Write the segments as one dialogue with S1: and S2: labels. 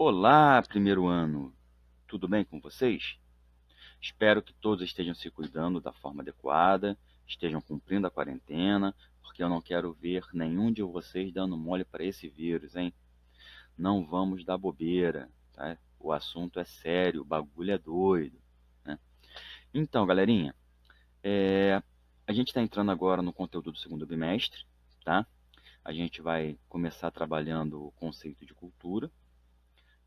S1: Olá, primeiro ano! Tudo bem com vocês? Espero que todos estejam se cuidando da forma adequada, estejam cumprindo a quarentena, porque eu não quero ver nenhum de vocês dando mole para esse vírus, hein? Não vamos dar bobeira, tá? O assunto é sério, o bagulho é doido, né? Então, galerinha, a gente está entrando agora no conteúdo do segundo bimestre, tá? A gente vai começar trabalhando o conceito de cultura,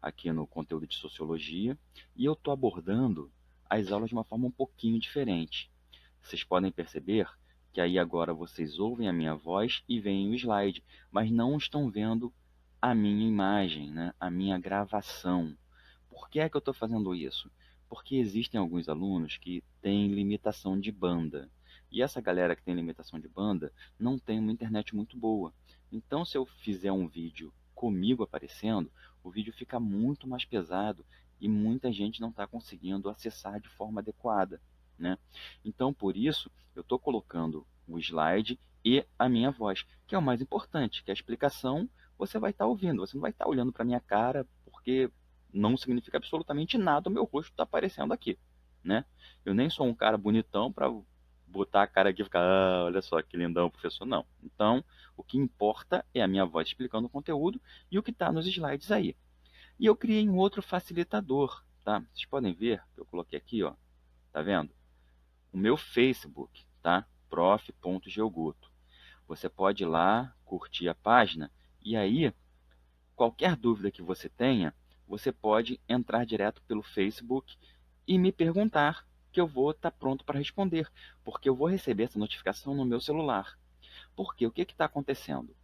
S1: aqui no conteúdo de sociologia, e eu estou abordando as aulas de uma forma um pouquinho diferente. Vocês podem perceber que aí agora vocês ouvem a minha voz e veem o slide, mas não estão vendo a minha imagem, né? A minha gravação. Por que é que eu estou fazendo isso? Porque existem alguns alunos que têm limitação de banda. E essa galera que tem limitação de banda não tem uma internet muito boa. Então, se eu fizer um vídeo comigo aparecendo, o vídeo fica muito mais pesado e muita gente não está conseguindo acessar de forma adequada, né? Então, por isso, eu estou colocando o slide e a minha voz, que é o mais importante, que a explicação você vai estar ouvindo, você não vai estar olhando para a minha cara, porque não significa absolutamente nada o meu rosto está aparecendo aqui, né? Eu nem sou um cara bonitão para botar a cara aqui e ficar, olha só que lindão, professor, não. Então, o que importa é a minha voz explicando o conteúdo e o que está nos slides aí. E eu criei um outro facilitador, tá? Vocês podem ver que eu coloquei aqui, ó, tá vendo? O meu Facebook, tá? prof.geoguto. Você pode ir lá, curtir a página e aí qualquer dúvida que você tenha, você pode entrar direto pelo Facebook e me perguntar, que eu vou estar pronto para responder, porque eu vou receber essa notificação no meu celular. Porque o que está acontecendo?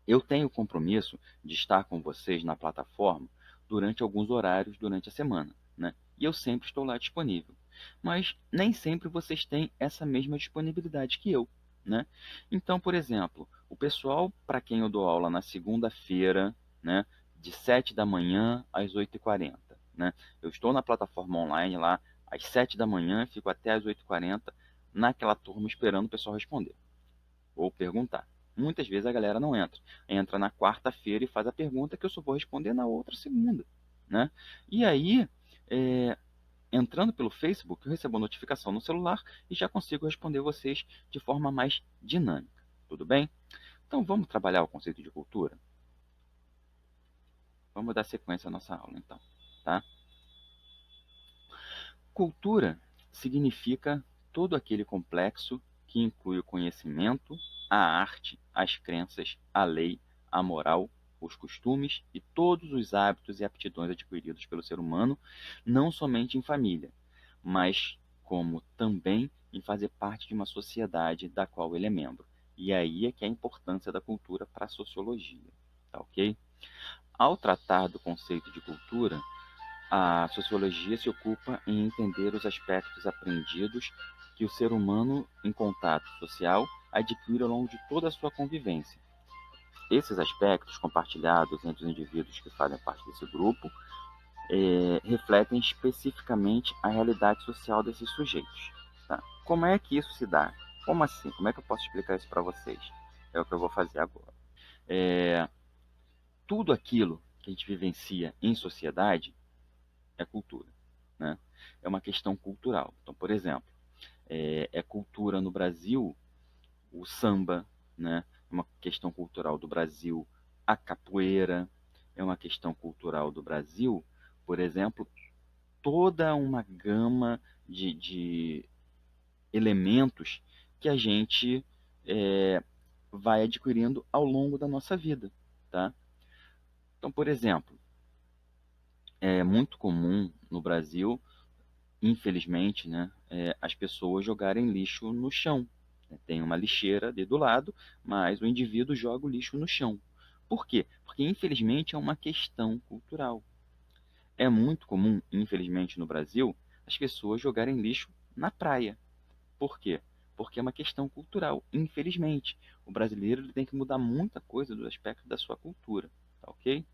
S1: Eu tenho o compromisso de estar com vocês na plataforma durante alguns horários durante a semana, né? E eu sempre estou lá disponível. Mas nem sempre vocês têm essa mesma disponibilidade que eu, né? Então, por exemplo, o pessoal para quem eu dou aula na segunda-feira, né, de 7 da manhã às 8h40, né? Eu estou na plataforma online lá às 7 da manhã, fico até às 8h40 naquela turma esperando o pessoal responder ou perguntar. Muitas vezes a galera não entra. Entra na quarta-feira e faz a pergunta que eu só vou responder na outra segunda, né? E aí, é, entrando pelo Facebook, eu recebo a notificação no celular e já consigo responder vocês de forma mais dinâmica. Tudo bem? Então vamos trabalhar o conceito de cultura? Vamos dar sequência à nossa aula, então, tá? Cultura significa todo aquele complexo que inclui o conhecimento, a arte, as crenças, a lei, a moral, os costumes e todos os hábitos e aptidões adquiridos pelo ser humano, não somente em família, mas como também em fazer parte de uma sociedade da qual ele é membro. E aí é que é a importância da cultura para a sociologia, tá ok? Ao tratar do conceito de cultura, a sociologia se ocupa em entender os aspectos aprendidos que o ser humano, em contato social, adquire ao longo de toda a sua convivência. Esses aspectos, compartilhados entre os indivíduos que fazem parte desse grupo, refletem especificamente a realidade social desses sujeitos. Tá? Como é que isso se dá? Como assim? Como é que eu posso explicar isso para vocês? É o que eu vou fazer agora. É, tudo aquilo que a gente vivencia em sociedade é cultura, né? É uma questão cultural. Então, por exemplo, é cultura no Brasil o samba, né? É uma questão cultural do Brasil a capoeira, é uma questão cultural do Brasil, por exemplo, toda uma gama de elementos que a gente vai adquirindo ao longo da nossa vida, tá? Então, por exemplo, é muito comum no Brasil, infelizmente, né, as pessoas jogarem lixo no chão. Tem uma lixeira ali do lado, mas o indivíduo joga o lixo no chão. Por quê? Porque, infelizmente, é uma questão cultural. É muito comum, infelizmente, no Brasil, as pessoas jogarem lixo na praia. Por quê? Porque é uma questão cultural, infelizmente. O brasileiro ele tem que mudar muita coisa do aspecto da sua cultura, tá ok?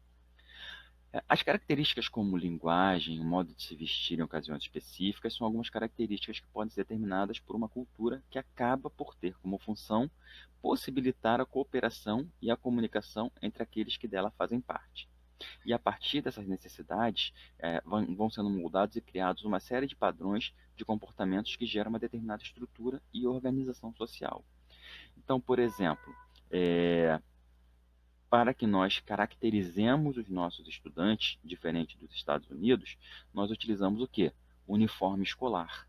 S1: As características como linguagem, o modo de se vestir em ocasiões específicas são algumas características que podem ser determinadas por uma cultura que acaba por ter como função possibilitar a cooperação e a comunicação entre aqueles que dela fazem parte. E a partir dessas necessidades, vão sendo moldados e criados uma série de padrões de comportamentos que geram uma determinada estrutura e organização social. Então, por exemplo, para que nós caracterizemos os nossos estudantes, diferente dos Estados Unidos, nós utilizamos o quê? Uniforme escolar,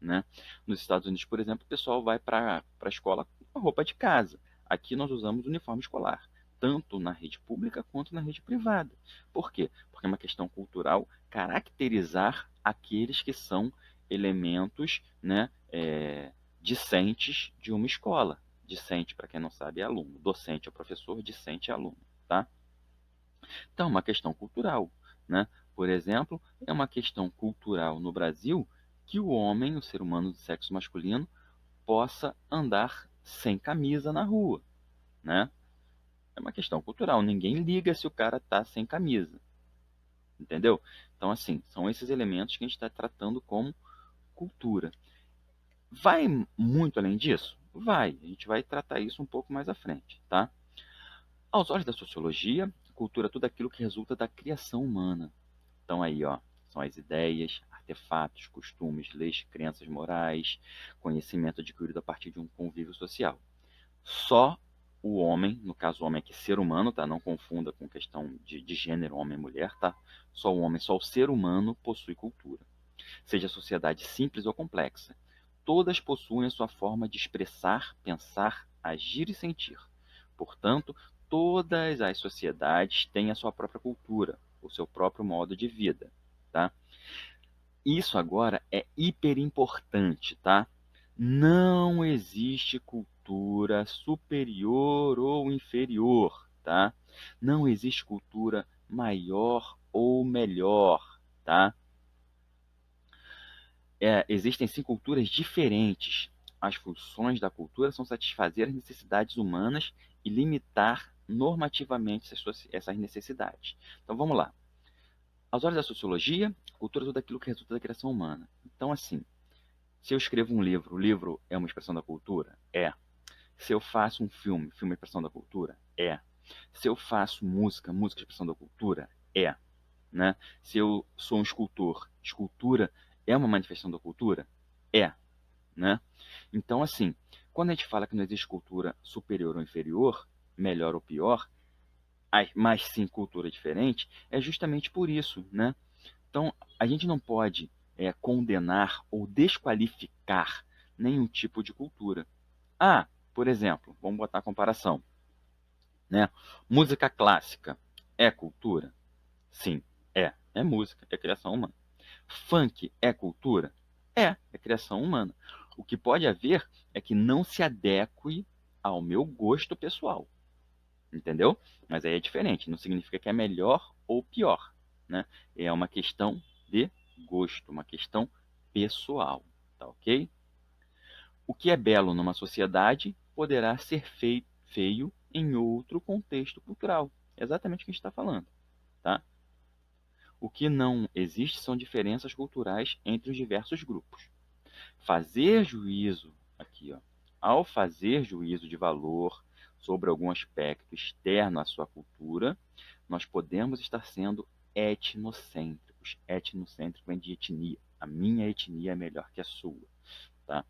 S1: né? Nos Estados Unidos, por exemplo, o pessoal vai para a escola com a roupa de casa. Aqui nós usamos uniforme escolar, tanto na rede pública quanto na rede privada. Por quê? Porque é uma questão cultural caracterizar aqueles que são elementos, né, discentes de uma escola. Discente, para quem não sabe, é aluno. Docente é professor, discente é aluno, tá? Então, é uma questão cultural, né? Por exemplo, é uma questão cultural no Brasil que o homem, o ser humano do sexo masculino, possa andar sem camisa na rua, né? É uma questão cultural. Ninguém liga se o cara está sem camisa, entendeu? Então, assim, são esses elementos que a gente está tratando como cultura. Vai muito além disso? Vai. A gente vai tratar isso um pouco mais à frente, tá? Aos olhos da sociologia, cultura é tudo aquilo que resulta da criação humana. Então aí, ó, são as ideias, artefatos, costumes, leis, crenças morais, conhecimento adquirido a partir de um convívio social. Só o homem, no caso o homem aqui ser humano, tá? Não confunda com questão de gênero, homem e mulher, tá? Só o homem, só o ser humano possui cultura. Seja a sociedade simples ou complexa. Todas possuem a sua forma de expressar, pensar, agir e sentir. Portanto, todas as sociedades têm a sua própria cultura, o seu próprio modo de vida, tá? Isso agora é hiper importante, tá? Não existe cultura superior ou inferior, tá? Não existe cultura maior ou melhor, tá? Existem sim culturas diferentes. As funções da cultura são satisfazer as necessidades humanas e limitar normativamente essas necessidades. Então vamos lá. Aos olhos da sociologia, cultura é tudo aquilo que resulta da criação humana. Então, assim, se eu escrevo um livro, o livro é uma expressão da cultura? É. Se eu faço um filme, filme é expressão da cultura? É. Se eu faço música, música é expressão da cultura? É. Né? Se eu sou um escultor, escultura é uma manifestação da cultura? É. Né? Então, assim, quando a gente fala que não existe cultura superior ou inferior, melhor ou pior, mas sim cultura diferente, é justamente por isso, né? Então, a gente não pode condenar ou desqualificar nenhum tipo de cultura. Ah, por exemplo, vamos botar a comparação, né? Música clássica é cultura? Sim, é. É música, é criação humana. Funk é cultura? É criação humana. O que pode haver é que não se adeque ao meu gosto pessoal, entendeu? Mas aí é diferente, não significa que é melhor ou pior, né? É uma questão de gosto, uma questão pessoal, tá ok? O que é belo numa sociedade poderá ser feio em outro contexto cultural. É exatamente o que a gente está falando, tá? O que não existe são diferenças culturais entre os diversos grupos. Fazer juízo, aqui, ó, ao fazer juízo de valor sobre algum aspecto externo à sua cultura, nós podemos estar sendo etnocêntricos. Etnocêntrico vem de etnia. A minha etnia é melhor que a sua, tá?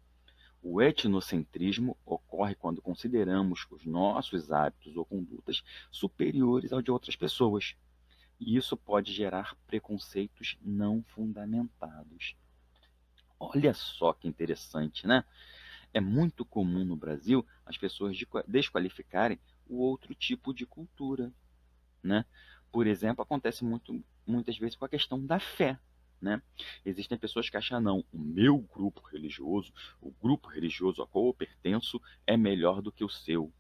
S1: O etnocentrismo ocorre quando consideramos os nossos hábitos ou condutas superiores ao de outras pessoas. E isso pode gerar preconceitos não fundamentados. Olha só que interessante, né? É muito comum no Brasil as pessoas desqualificarem o outro tipo de cultura, né? Por exemplo, acontece muitas vezes com a questão da fé, né? Existem pessoas que acham, não, o meu grupo religioso, o grupo religioso a qual eu pertenço é melhor do que o seu.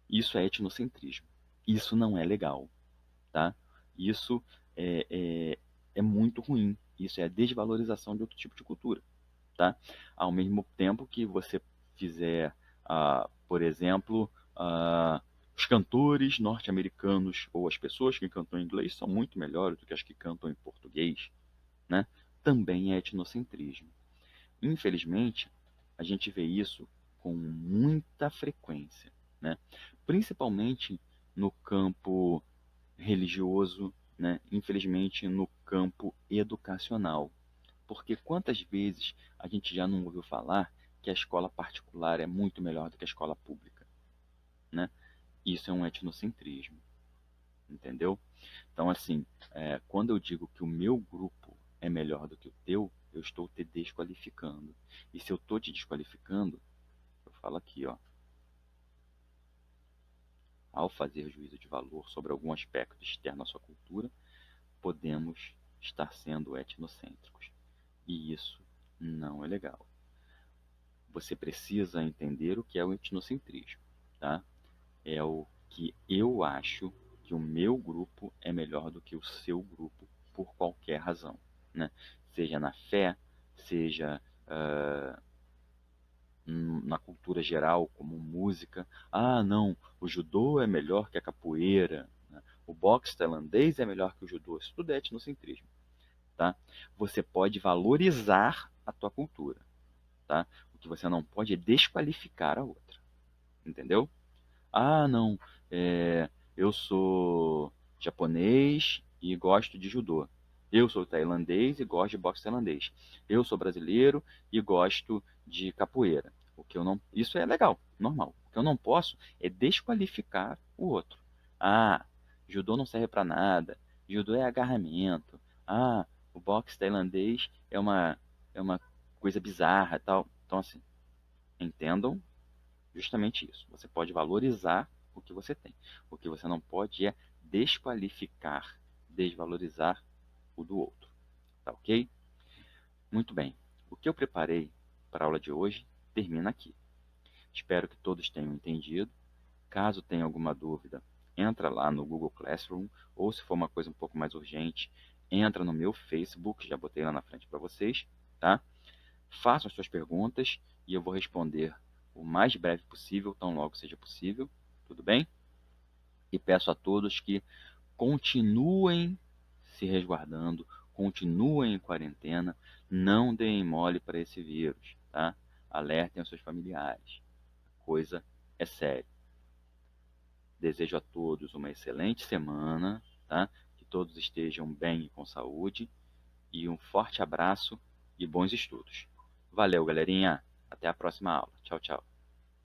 S1: Isso é etnocentrismo. Isso não é legal, tá? Isso é, é, é muito ruim. Isso é a desvalorização de outro tipo de cultura, tá? Ao mesmo tempo que você fizer, por exemplo, os cantores norte-americanos ou as pessoas que cantam em inglês são muito melhores do que as que cantam em português, né? Também é etnocentrismo. Infelizmente, a gente vê isso com muita frequência, né? Principalmente no campo religioso, né? Infelizmente, no campo educacional. Porque quantas vezes a gente já não ouviu falar que a escola particular é muito melhor do que a escola pública, né? Isso é um etnocentrismo, entendeu? Então, assim, quando eu digo que o meu grupo é melhor do que o teu, eu estou te desqualificando. E se eu estou te desqualificando, eu falo aqui, ó, ao fazer juízo de valor sobre algum aspecto externo à sua cultura, podemos estar sendo etnocêntricos. E isso não é legal. Você precisa entender o que é o etnocentrismo, tá? É o que eu acho que o meu grupo é melhor do que o seu grupo por qualquer razão, né? Seja na fé, seja na cultura geral, como música. Ah, não, o judô é melhor que a capoeira, né? O boxe tailandês é melhor que o judô. Isso tudo é etnocentrismo, tá? Você pode valorizar a tua cultura, tá? O que você não pode é desqualificar a outra, entendeu? Ah, não, eu sou japonês e gosto de judô. Eu sou tailandês e gosto de boxe tailandês. Eu sou brasileiro e gosto de capoeira. O que eu não, isso é legal, normal. O que eu não posso é desqualificar o outro. Ah, judô não serve para nada. Judô é agarramento. Ah, o boxe tailandês é uma coisa bizarra, tal. Então assim, entendam justamente isso. Você pode valorizar o que você tem. O que você não pode é desqualificar, desvalorizar o do outro. Tá ok? Muito bem. O que eu preparei para a aula de hoje termina aqui. Espero que todos tenham entendido. Caso tenha alguma dúvida, entra lá no Google Classroom, ou se for uma coisa um pouco mais urgente, entra no meu Facebook, já botei lá na frente para vocês, tá? Façam as suas perguntas e eu vou responder o mais breve possível, tão logo seja possível, tudo bem? E peço a todos que continuem se resguardando, continuem em quarentena, não deem mole para esse vírus, tá? Alertem os seus familiares. A coisa é séria. Desejo a todos uma excelente semana, tá? Que todos estejam bem e com saúde. E um forte abraço e bons estudos. Valeu, galerinha. Até a próxima aula. Tchau, tchau.